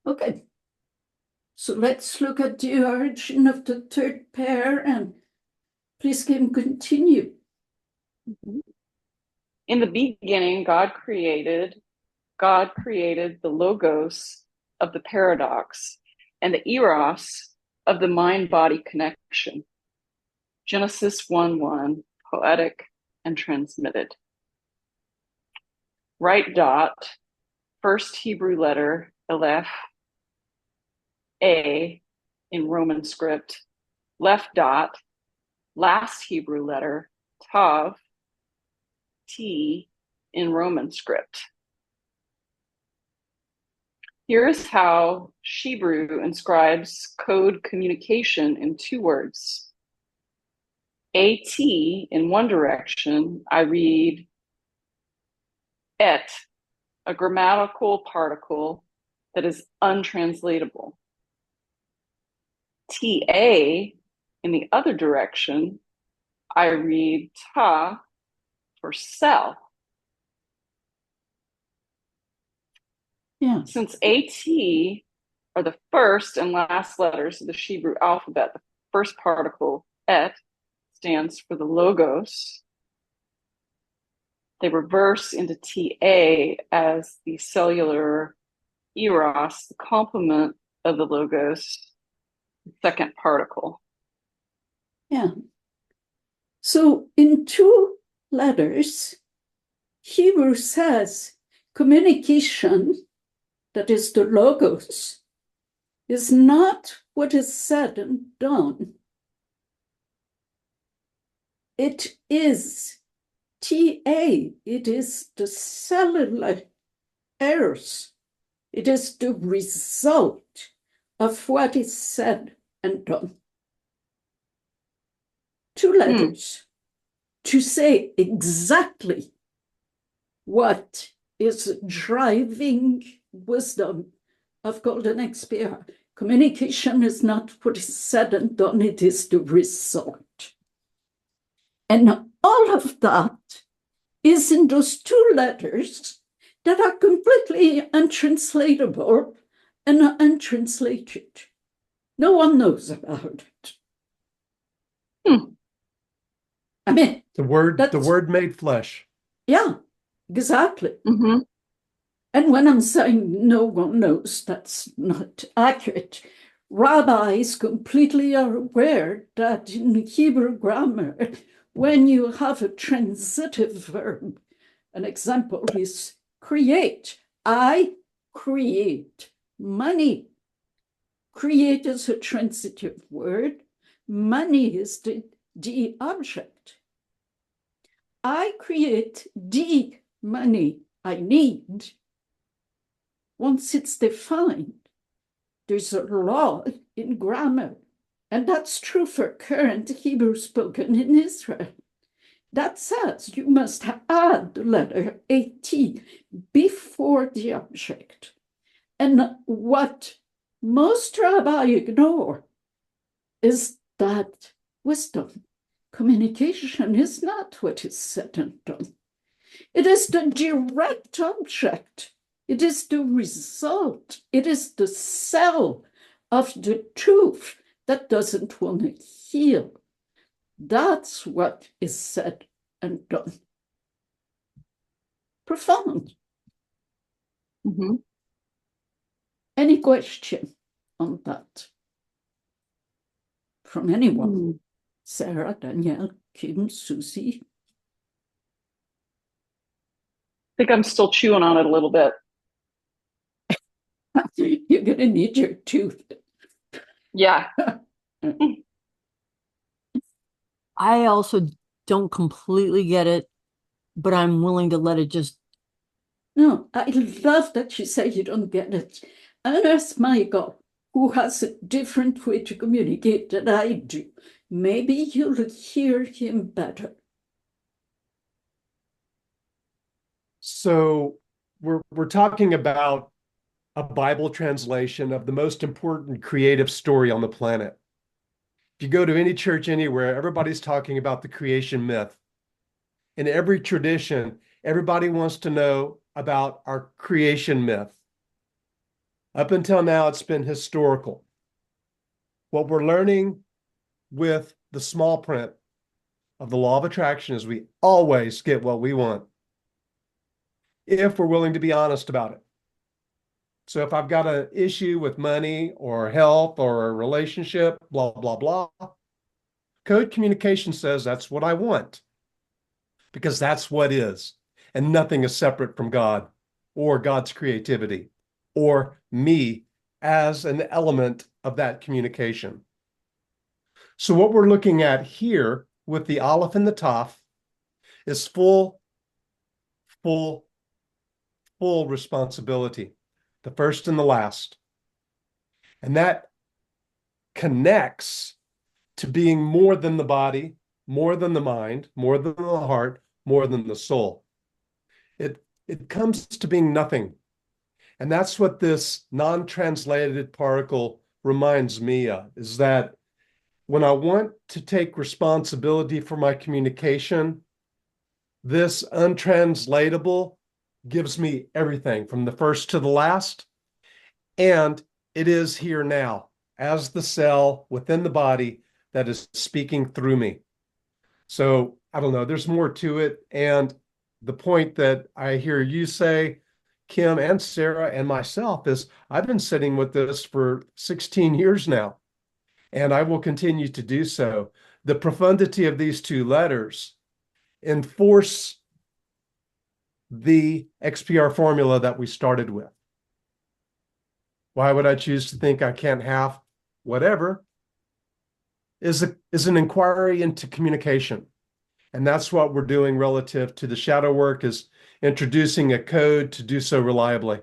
Okay, so let's look at the origin of the third pair, and please can continue. In the beginning, God created the logos of the paradox and the eros of the mind-body connection. Genesis 1:1, poetic and transmitted. Right dot, first Hebrew letter, Aleph, A in Roman script. Left dot, last Hebrew letter, Tav, T in Roman script. Here's how Hebrew inscribes code communication in 2 words. AT in one direction, I read et, a grammatical particle that is untranslatable. TA in the other direction, I read ta for cell. Yeah. Since AT are the first and last letters of the Hebrew alphabet, the first particle, et, stands for the logos. They reverse into TA as the cellular eros, the complement of the logos, the second particle. Yeah. So in 2 letters, Hebrew says communication, that is the logos, is not what is said and done. It is TA, it is the cellular errors. It is the result of what is said and done. 2 letters to say exactly what is driving wisdom of Golden XPR. Communication is not what is said and done, it is the result. And all of that is in those 2 letters that are completely untranslatable and untranslated. No one knows about it. I mean, the word made flesh. Yeah, exactly. Mm-hmm. And when I'm saying no one knows, that's not accurate. Rabbis completely are aware that in Hebrew grammar, when you have a transitive verb, an example is create. I create money. Create is a transitive word. Money is the object. I create the money I need. Once it's defined, there's a law in grammar, and that's true for current Hebrew spoken in Israel. That says you must add the letter AT before the object. And what most rabbis ignore is that wisdom, communication is not what is said and done. It is the direct object. It is the result. It is the cell of the truth that doesn't want to heal. That's what is said and done. Profound. Mm-hmm. Any question on that? From anyone? Sarah, Danielle, Kim, Susie? I think I'm still chewing on it a little bit. You're going to need your tooth. Yeah. I also don't completely get it, but I'm willing to let it just. No, I love that you say you don't get it. And ask Michael, who has a different way to communicate than I do. Maybe you'll hear him better. So we're talking about a Bible translation of the most important creative story on the planet. If you go to any church anywhere, everybody's talking about the creation myth. In every tradition, everybody wants to know about our creation myth. Up until now, it's been historical. What we're learning with the small print of the law of attraction is we always get what we want if we're willing to be honest about it. So if I've got an issue with money or health or a relationship, blah, blah, blah, code communication says that's what I want because that's what is. And nothing is separate from God or God's creativity or me as an element of that communication. So what we're looking at here with the Aleph and the Taf is full responsibility, the first and the last. And that connects to being more than the body, more than the mind, more than the heart, more than the soul. It comes to being nothing. And that's what this non-translated particle reminds me of, is that when I want to take responsibility for my communication, this untranslatable gives me everything from the first to the last. And it is here now as the cell within the body that is speaking through me. So I don't know, there's more to it. And the point that I hear you say, Kim and Sarah and myself, is I've been sitting with this for 16 years now, and I will continue to do so. The profundity of these two letters enforce the XPR formula that we started with. Why would I choose to think I can't have whatever? Is an inquiry into communication. And that's what we're doing relative to the shadow work, is introducing a code to do so reliably.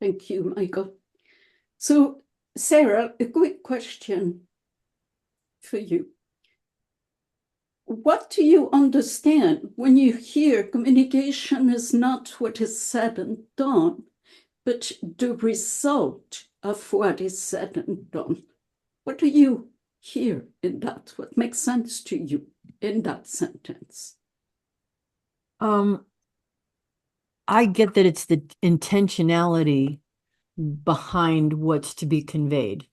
Thank you, Michael. So, Sarah, a quick question for you. What do you understand when you hear communication is not what is said and done, but the result of what is said and done? What do you hear in that? What makes sense to you in that sentence? I get that it's the intentionality behind what's to be conveyed.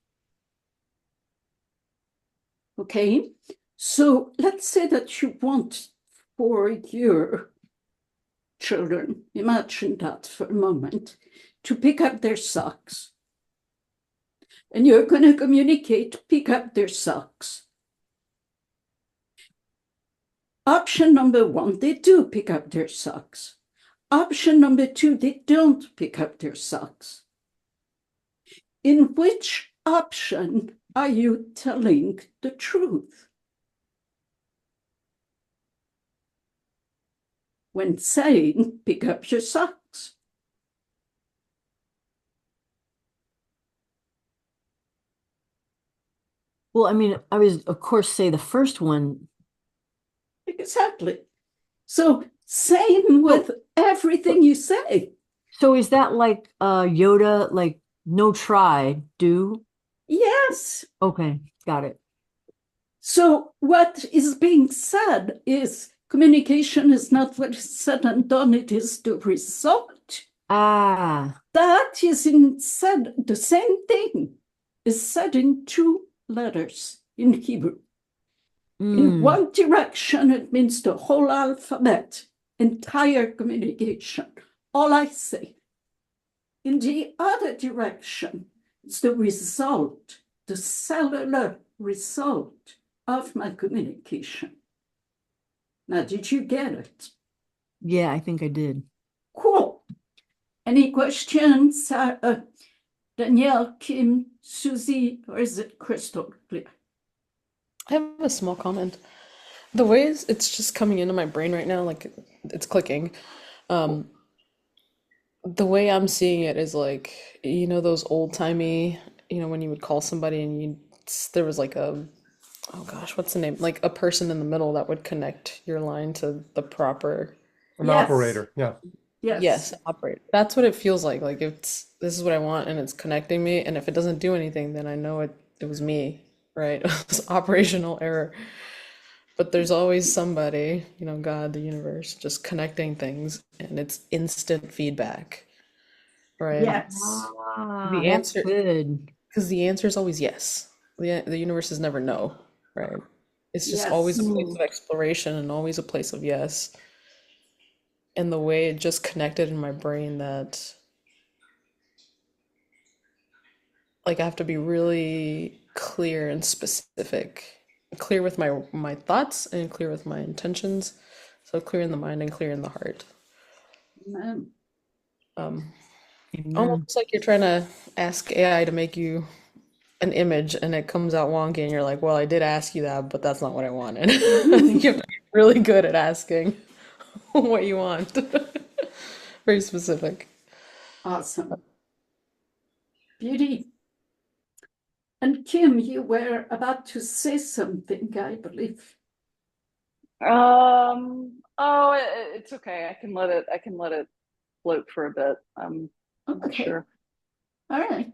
Okay, so let's say that you want for your children, imagine that for a moment, to pick up their socks. And you're going to communicate, pick up their socks. Option number one, they do pick up their socks. Option number two, they don't pick up their socks. In which option are you telling the truth? When saying, pick up your socks. Well, I mean, I was, of course, say the first one. Exactly. So same with everything you say. So is that like Yoda, like no try, do? Yes. Okay, got it. So what is being said is communication is not what is said and done, it is the result. Ah, That is in said, the same thing is said in two letters in Hebrew. In one direction, it means the whole alphabet, entire communication, all I say. In the other direction, it's the result, the cellular result of my communication. Now, did you get it? yeah, I think I did. Cool. Any questions? Danielle, Kim, Susie, or is it crystal clear? I have a small comment. The way it's just coming into my brain right now, like it's clicking. The way I'm seeing it is like, you know, those old-timey, you know, when you would call somebody and there was like a, oh gosh, what's the name? Like a person in the middle that would connect your line to the proper, An Yes. operator, yeah. yes, operator. That's what it feels like. Like this is what I want and it's connecting me. And if it doesn't do anything, then I know it was me, right? It was operational error. But there's always somebody, you know, God, the universe, just connecting things, and it's instant feedback. right? Yes. Ah, The that's answer, good. because the answer is always yes. The universe is never no, right? It's just always Yes. a place Mm. of exploration and always a place of yes. And the way it just connected in my brain that like I have to be really clear and specific, clear with my thoughts and clear with my intentions. So clear in the mind and clear in the heart. Amen. Um, Amen. almost like you're trying to ask AI to make you an image and it comes out wonky and you're like, well, I did ask you that, but that's not what I wanted. You have to be really good at asking what you want. Very specific. Awesome. Beauty. And Kim, you were about to say something, I believe. Oh, it's okay. I can let it float for a bit. I'm not Okay. sure. All right.